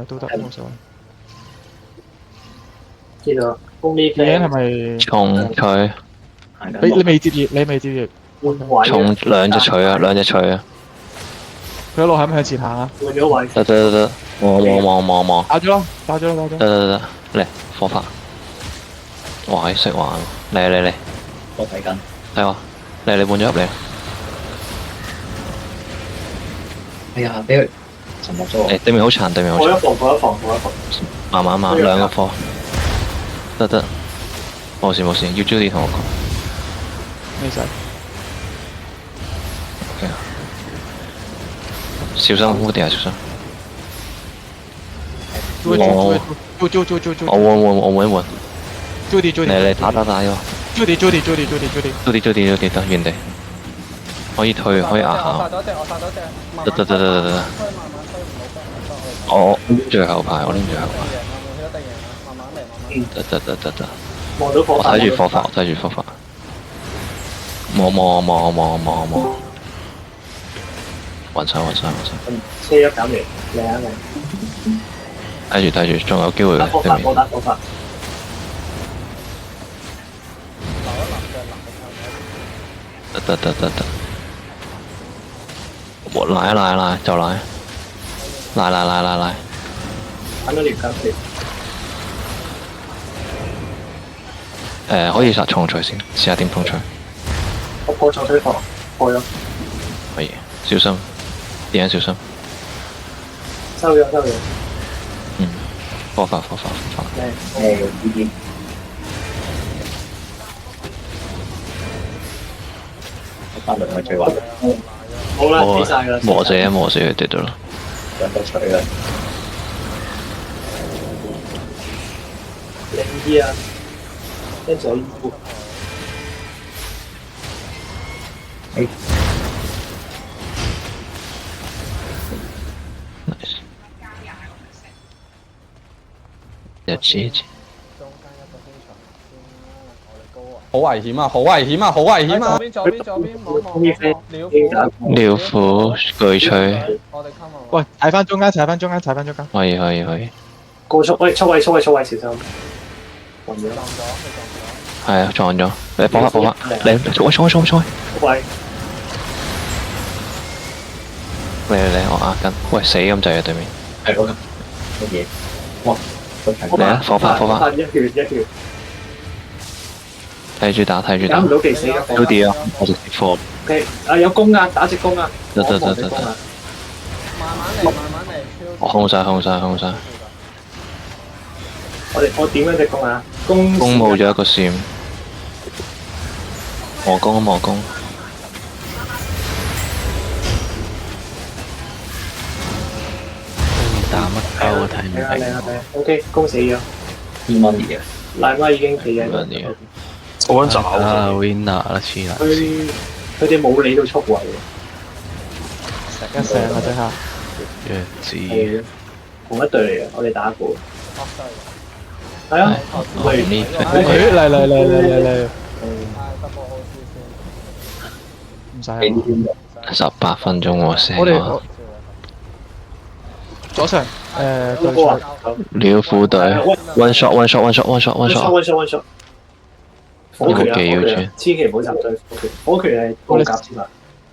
都得冇所謂。知道。公呢電影係咪？重錘，你未接熱，你未接熱。換位重兩隻錘啊，兩隻錘啊！佢一路係咪向前行啊？換咗位。得，望，打咗啦，打咗啦，打咗。得，嚟火法。哇！識玩，嚟，我睇緊。睇我，嚟你換咗入嚟。哎呀，俾佢沉默咗。誒對面好殘，對面好殘。過一防。慢，兩個貨。得，冇事，要 Judy 同我講。咩事？ OK 啊，小心嗰啲啊，小心。追，我換。Judy，嚟打咗。Judy 得原地。可以退，可以壓下。我殺咗隻。得。我拎最後排，慢慢嚟。得。望到火。我睇住火法。望。暈晒。車一減嚟，靚。睇住，仲有機會嘅。對面。我打火法。得。我拉，就拉。拉。睇到條筋可以殺重錘先，試下點重錘。我破重錘防，破咗。可以，小心，電影小心。收咗。火法。法輪係最穩。好啦，死晒㗎啦。磨死佢跌到啦。兩個錘啦。靚啲啊！跟住衣服。一次。好危險啊！左邊，冇。廖虎巨錘。我哋 come 喂，踩翻中間。可以。過速位，速位，小心。暈咗。係啊，撞咗。你火法，嚟，衝！速位。嚟，我壓緊。喂，死咁滯啊！對面。係嗰個乜嘢？哇！嚟啊！火法。一血。睇住打。搞唔到技死嘅。Judy 啊，我直接火。OK，有弓啊，打隻弓啊。得。慢慢嚟。我控晒。我點樣隻弓啊？弓冇咗一個閃。磨弓。打乜鳩啊？睇唔明。OK，弓死咗。2蚊嘅。賴媽已經企緊。好揾找啊 ！Winner 啦，黐啦。佢哋冇理到速位。醒啊！即刻。弱智。係同一隊嚟嘅，我哋打過。係啊。嚟。唔使。18分鐘喎，成我哋左上對上。廖虎隊 one shot。火拳要轉，千祈唔好集對火拳係高甲添啊！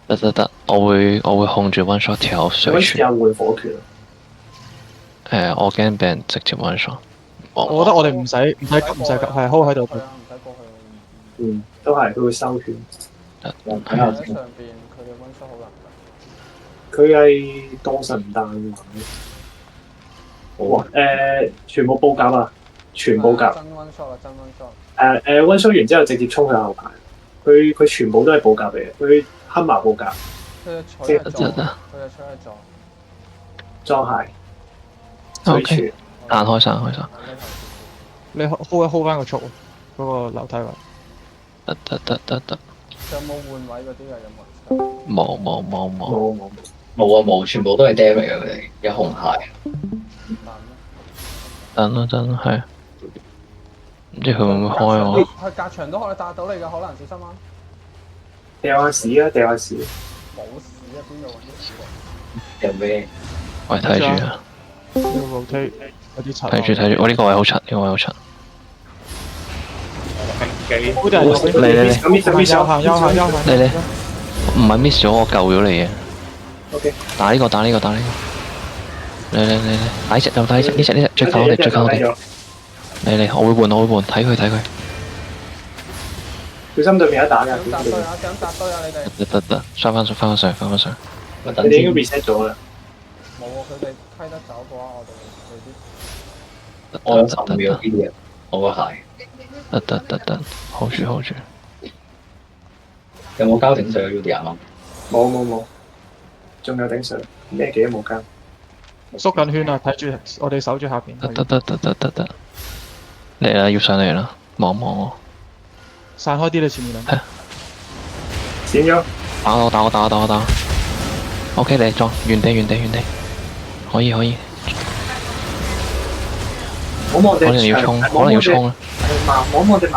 得，我會控住 one shot 條水柱。又換火拳。我驚俾人直接 one shot。我覺得我哋唔使急，係 hold 喺度。都係佢會收拳。喺上邊，佢嘅溫縮好難。佢係當神唔彈哇！全部報甲啊！全部甲。真溫縮啦，真溫縮。溫縮完之後直接衝向後排，佢全部都係補甲嚟嘅，佢黑麻補甲。佢嘅錘係裝鞋。OK。散開。你 hold 翻個速嗰個樓梯位。得。有冇換位嗰啲啊？有冇？冇，全部都係 damage 嘅佢哋，有紅鞋。等啦，係。唔知佢會唔會開我？佢隔牆都可以打到你㗎，可能小心啊！掉下屎啊！冇屎啊！邊度揾啲屎嚟？有咩？喂，睇住啊！要 rotate 有啲柒。睇住睇住，我呢個位好柒，呢個位好柒。幾好啲人右邊嚟嚟嚟咁咁右行右行右行。嚟嚟，唔係 miss 咗，我救咗你嘅。 OK，打呢個打呢個打呢個。嚟嚟嚟嚟，打呢隻就打呢隻，呢隻最靠我哋最靠我哋。嚟嚟，我會換我會換，睇佢睇佢。小心對面有得打㗎，想扎堆啊！想扎堆啊！你哋得，翻返上翻返上翻返上。我等你哋應該先， reset 咗啦。冇喎，佢哋批得走嘅話，我哋未必。我有10秒 B 嘅，我個鞋得，hold 住 hold 住。有冇交頂水 Udia 啊？冇，仲有頂上，咩幾都冇交。縮緊圈啊！睇住我哋守住下邊。得。嚟啦，要上嚟啦，望望我。散開啲你前面兩。閃咗，打。OK， 你撞原地，可以。望望隻可能要衝啦。望望隻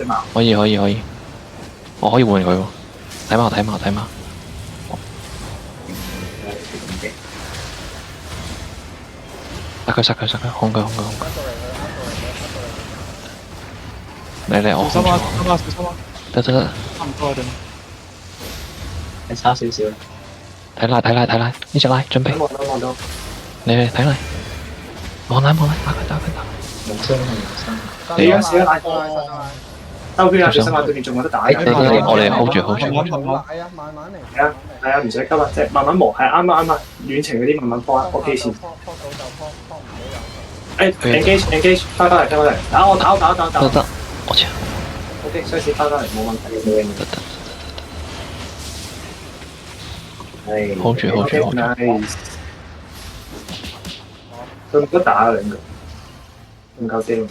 矛。可以，我可以換佢喎。睇馬。殺佢，控佢。嚟，我小心啊！小心啊！得。差唔多啊，係差少少，睇拉，呢隻拉準備。望到，嚟睇嚟。望拉，打佢。冇傷。你而家試一拉兜圈啊！小心啊！對面仲有得打㗎。我哋 hold 住。係啊，慢慢嚟。係啊，唔使急啊，即係慢慢磨，係啱啊，遠程嗰啲慢慢拖啊，OK 先。拖到就拖唔到有。engage，翻嚟，打我。得，我操。 OK，雙線翻嚟冇問題。得。hold 住。 nice。佢唔得打啊兩個，唔夠啲。